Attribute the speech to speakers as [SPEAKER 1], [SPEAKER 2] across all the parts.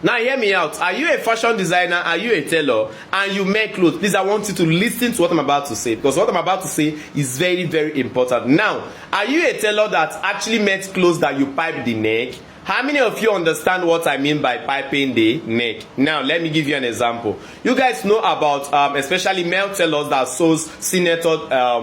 [SPEAKER 1] Now hear me out. Are you a fashion designer? Are you a tailor? And you make clothes? Please, I want you to listen to what I'm about to say, because what I'm about to say is very, very important. Now, are you a tailor that actually makes clothes that you pipe the neck? How many of you understand what I mean by piping the neck? Now, let me give you an example. You guys know about, especially male tailors that sews senator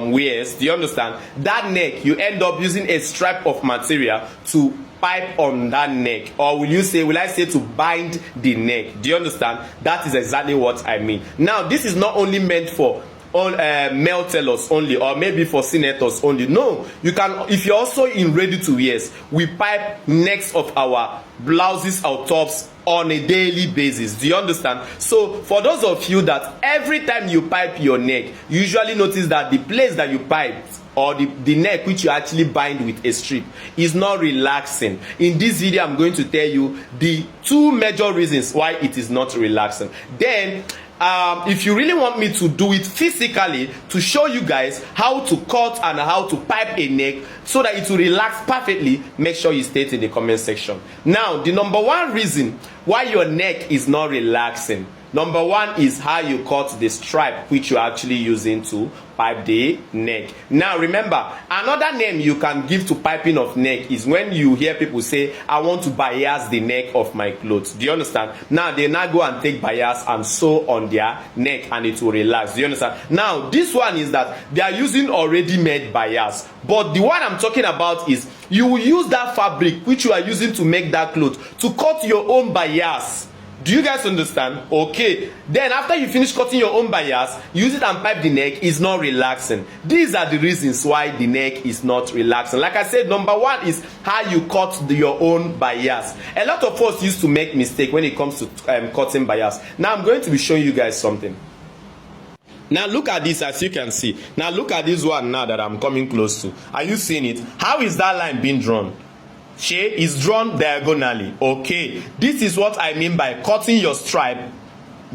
[SPEAKER 1] wears. Do you understand? That neck, you end up using a stripe of material to pipe on that neck, or will I say to bind the neck? Do you understand? That is exactly what I mean. Now, this is not only meant for all male tailors only, or maybe for senators only. No, you can, if you're also in ready to wears, we pipe necks of our blouses, our tops on a daily basis. Do you understand? So for those of you that every time you pipe your neck, you usually notice that the place that you piped, or the neck which you actually bind with a strip, is not relaxing. In this video, I'm going to tell you the 2 major reasons why it is not relaxing. Then if you really want me to do it physically, to show you guys how to cut and how to pipe a neck so that it will relax perfectly, make sure you state in the comment section. Now, the number 1 reason why your neck is not relaxing, number 1 is how you cut the stripe which you're actually using to pipe the neck. Now remember, another name you can give to piping of neck is when you hear people say, I want to bias the neck of my clothes. Do you understand? Now they now go and take bias and sew on their neck and it will relax. Do you understand? Now this one is that they are using already made bias, but the one I'm talking about is you will use that fabric which you are using to make that cloth to cut your own bias. Do you guys understand? Okay. Then after you finish cutting your own bias, use it and pipe the neck, is not relaxing. These are the reasons why the neck is not relaxing. Like I said, number 1 is how you cut your own bias. A lot of us used to make mistake when it comes to cutting bias. Now I'm going to be showing you guys something. Now look at this, as you can see. Now look at this one now that I'm coming close to. Are you seeing it? How is that line being drawn? Is drawn diagonally. Okay, this is what I mean by cutting your stripe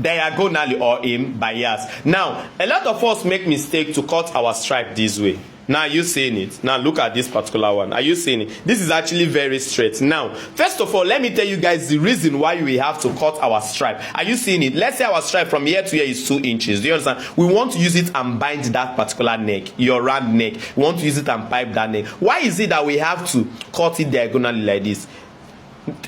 [SPEAKER 1] diagonally or in bias. Now a lot of us make mistake to cut our stripe this way. Now you seeing it? Now look at this particular one. Are you seeing it? This is actually very straight. Now first of all, let me tell you guys the reason why we have to cut our stripe. Are you seeing it? Let's say our stripe from here to here is 2 inches. Do you understand? We want to use it and bind that particular neck, your round neck. We want to use it and pipe that neck. Why is it that we have to cut it diagonally like this?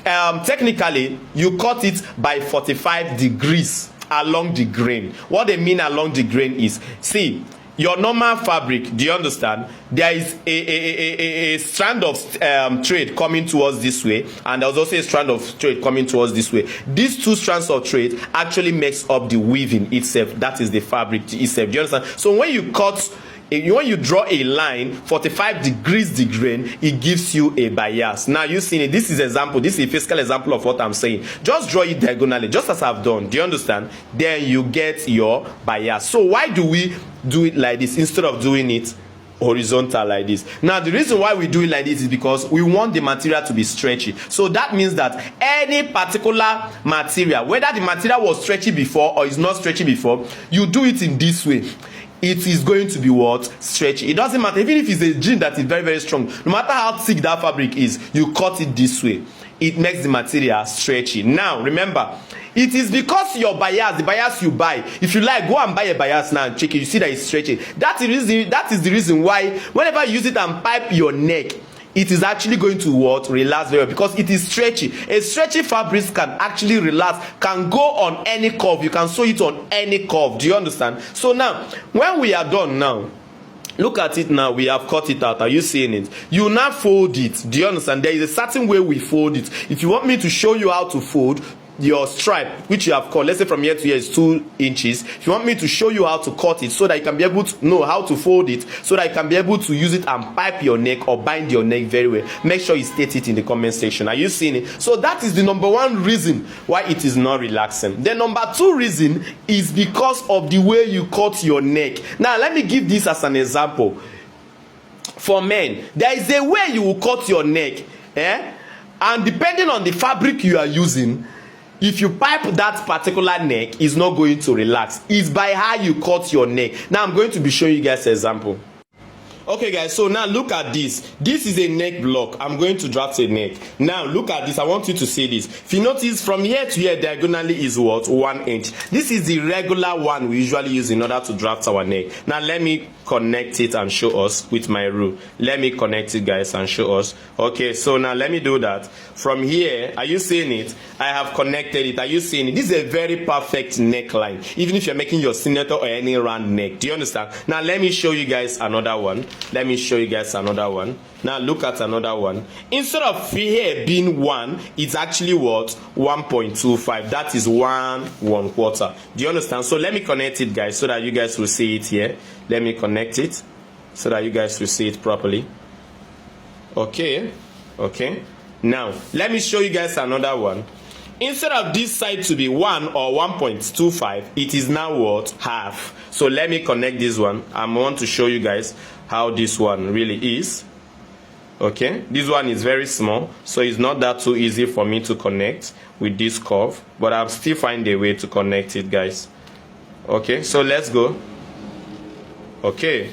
[SPEAKER 1] Technically, you cut it by 45 degrees along the grain. What they mean along the grain is, see, your normal fabric, do you understand? There is a strand of thread coming towards this way, and there's also a strand of thread coming towards this way. These 2 strands of thread actually makes up the weaving itself. That is the fabric itself. Do you understand? So when you cut, when you draw a line 45 degrees the grain, it gives you a bias. Now you see it. This is example. This is a physical example of what I'm saying. Just draw it diagonally, just as I've done. Do you understand? Then you get your bias. So why do we do it like this instead of doing it horizontal like this? Now the reason why we do it like this is because we want the material to be stretchy. So that means that any particular material, whether the material was stretchy before or is not stretchy before, you do it in this way, it is going to be what? Stretchy. It doesn't matter. Even if it's a jean that is very, very strong, no matter how thick that fabric is, you cut it this way, it makes the material stretchy. Now remember, it is because your bias, the bias you buy, if you like, go and buy a bias now and check it, you see that it's stretchy. That is the reason why whenever you use it and pipe your neck, it is actually going to what? Relax very well, because it is stretchy. A stretchy fabric can actually relax, can go on any curve. You can sew it on any curve. Do you understand? So now, when we are done now, look at it now. We have cut it out. Are you seeing it? You now fold it. Do you understand? There is a certain way we fold it. If you want me to show you how to fold your stripe, which you have cut, let's say from here to here is 2 inches. If you want me to show you how to cut it so that you can be able to know how to fold it, so that you can be able to use it and pipe your neck or bind your neck very well, make sure you state it in the comment section. Are you seeing it? So that is the number 1 reason why it is not relaxing. The number 2 reason is because of the way you cut your neck. Now let me give this as an example. For men, there is a way you will cut your neck, and depending on the fabric you are using, if you pipe that particular neck, is not going to relax. It's by how you cut your neck. Now I'm going to be showing you guys an example. Okay guys, so now look at this. This is a neck block. I'm going to draft a neck. Now look at this. I want you to see this. If you notice, from here to here diagonally is what? 1 inch. This is the regular one we usually use in order to draft our neck. Now let me connect it and show us with my rule. Let me connect it guys and show us. Okay, so now let me do that. From here, are you seeing it? I have connected it. Are you seeing it? This is a very perfect neckline, even if you're making your signature or any round neck. Do you understand? Now let me show you guys another one. Let me show you guys another one. Now look at another one. Instead of here being 1, it's actually what? 1.25. That is 1/4. Do you understand? So let me connect it guys so that you guys will see it here. Let me connect it so that you guys will see it properly. Okay. Now let me show you guys another one. Instead of this side to be 1 or 1.25, it is now what? Half. So let me connect this one. I want to show you guys how this one really is. Okay, this one is very small, so it's not that too easy for me to connect with this curve, but I'll still find a way to connect it guys. Okay, so let's go. Okay,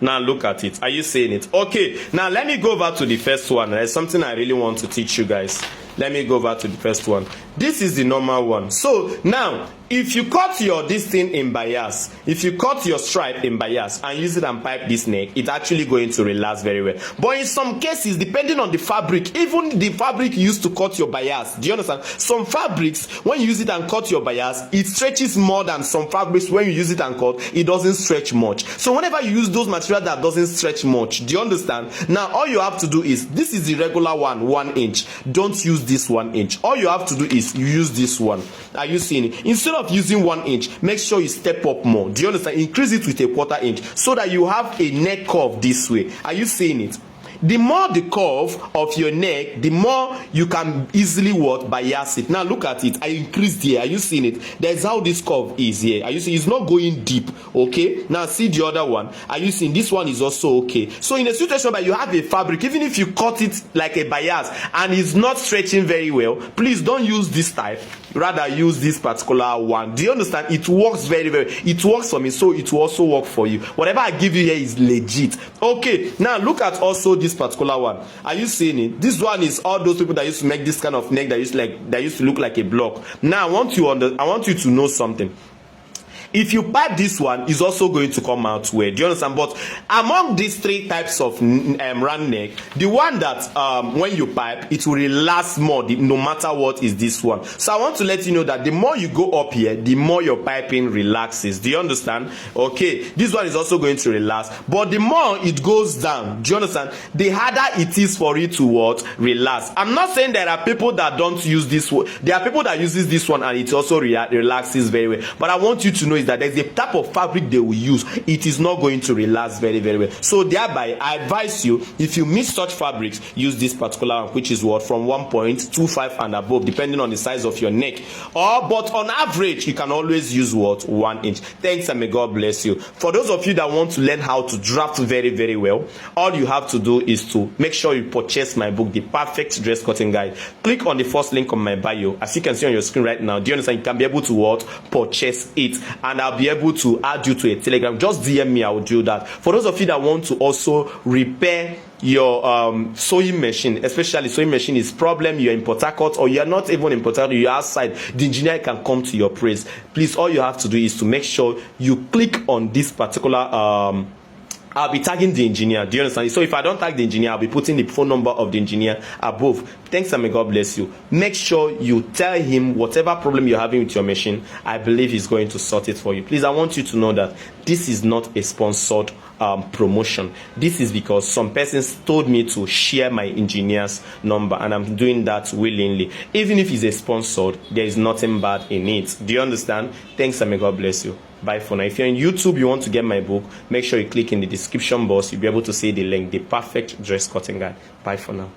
[SPEAKER 1] now look at it. Are you seeing it? Okay, now let me go over to the first one. There's something I really want to teach you guys. Let me go over to the first one. This is the normal one. So now, if you cut your this thing in bias, if you cut your stripe in bias and use it and pipe this neck, it's actually going to relax very well. But in some cases, depending on the fabric, even the fabric used to cut your bias, do you understand? Some fabrics, when you use it and cut your bias, it stretches more than some fabrics. When you use it and cut, it doesn't stretch much. So whenever you use those materials that doesn't stretch much, do you understand? Now all you have to do is, this is the regular one, 1 inch. Don't use this 1 inch. All you have to do is you use this one. Are you seeing it? Instead of using 1 inch, make sure you step up more. Do you understand? Increase it with 1/4 inch so that you have a neck curve this way. Are you seeing it? The more the curve of your neck, the more you can easily what? Bias it. Now look at it. I increased here. Are you seeing it? That's how this curve is here. Are you seeing? It's not going deep. Okay. Now see the other one. Are you seeing? This one is also okay. So in a situation where you have a fabric, even if you cut it like a bias and it's not stretching very well, please don't use this type. Rather use this particular one. Do you understand? It works very well. It works for me, so it will also work for you. Whatever I give you here is legit. Okay. Now look at also this particular one. Are you seeing it? This one is all those people that used to make this kind of neck that used to look like a block. Now I want you to know something. If you pipe this one, is also going to come out well. Do you understand? But among these 3 types of round neck, the one that when you pipe, it will relax more, no matter what, is this one. So I want to let you know that the more you go up here, the more your piping relaxes. Do you understand? Okay, this one is also going to relax, but the more it goes down, do you understand? The harder it is for it to what? Relax. I'm not saying there are people that don't use this one. There are people that uses this one and it also relaxes very well. But I want you to know is that there's a type of fabric they will use. It is not going to relax very well. So thereby, I advise you, if you miss such fabrics, use this particular one, which is what? From 1.25 and above, depending on the size of your neck. But on average, you can always use what? 1 inch. Thanks and may God bless you. For those of you that want to learn how to draft very well, all you have to do is to make sure you purchase my book, The Perfect Dress Cutting Guide. Click on the first link on my bio. As you can see on your screen right now, do you understand? You can be able to what? Purchase it. And I'll be able to add you to a Telegram. Just DM me, I will do that. For those of you that want to also repair your sewing machine, especially sewing machine is problem, you're in Port Harcourt or you're not even in Port Harcourt, you're outside, the engineer can come to your place. Please, all you have to do is to make sure you click on this particular I'll be tagging the engineer. Do you understand? So if I don't tag the engineer, I'll be putting the phone number of the engineer above. Thanks and may God bless you. Make sure you tell him whatever problem you're having with your machine. I believe he's going to sort it for you. Please, I want you to know that this is not a sponsored promotion. This is because some persons told me to share my engineer's number, and I'm doing that willingly. Even if it's a sponsored, there is nothing bad in it. Do you understand? Thanks and may God bless you. Bye for now. If you're on YouTube, you want to get my book, make sure you click in the description box. You'll be able to see the link, The Perfect Dress Cutting Guide. Bye for now.